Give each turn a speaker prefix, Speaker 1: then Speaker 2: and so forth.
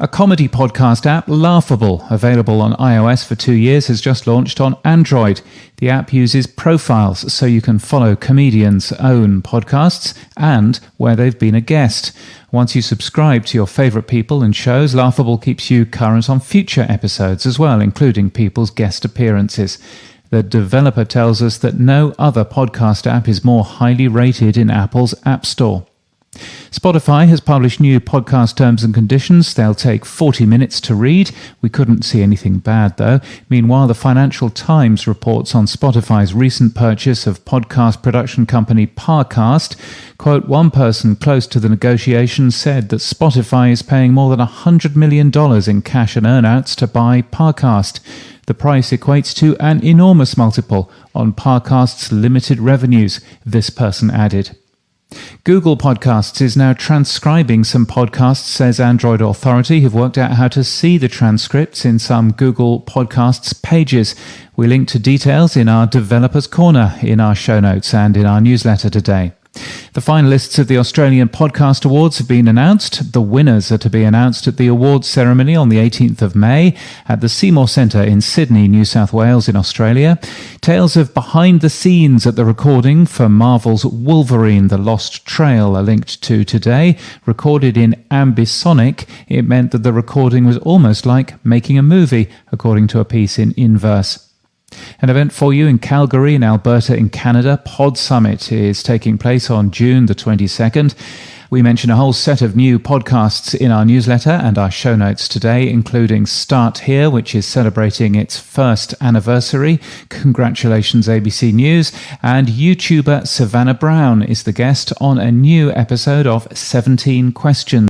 Speaker 1: A comedy podcast app, Laughable, available on iOS for 2 years, has just launched on Android. The app uses profiles so you can follow comedians' own podcasts and where they've been a guest. Once you subscribe to your favourite people and shows, Laughable keeps you current on future episodes as well, including people's guest appearances. The developer tells us that no other podcast app is more highly rated in Apple's App Store. Spotify has published new podcast terms and conditions. They'll take 40 minutes to read. We couldn't see anything bad, though. Meanwhile, the Financial Times reports on Spotify's recent purchase of podcast production company Parcast. Quote, one person close to the negotiations said that Spotify is paying more than $100 million in cash and earnouts to buy Parcast. The price equates to an enormous multiple on Parcast's limited revenues, this person added. Google Podcasts is now transcribing some podcasts, says Android Authority, who've worked out how to see the transcripts in some Google Podcasts pages. We link to details in our Developers Corner, in our show notes and in our newsletter today. The finalists of the Australian Podcast Awards have been announced. The winners are to be announced at the awards ceremony on the 18th of May at the Seymour Centre in Sydney, New South Wales in Australia. Tales of behind the scenes at the recording for Marvel's Wolverine: The Lost Trail are linked to today. Recorded in ambisonic, it meant that the recording was almost like making a movie, according to a piece in Inverse. An event for you in Calgary in Alberta in Canada. Pod Summit is taking place on June the 22nd. We mention a whole set of new podcasts in our newsletter and our show notes today, including Start Here, which is celebrating its first anniversary. Congratulations, ABC News. And YouTuber Savannah Brown is the guest on a new episode of 17 Questions.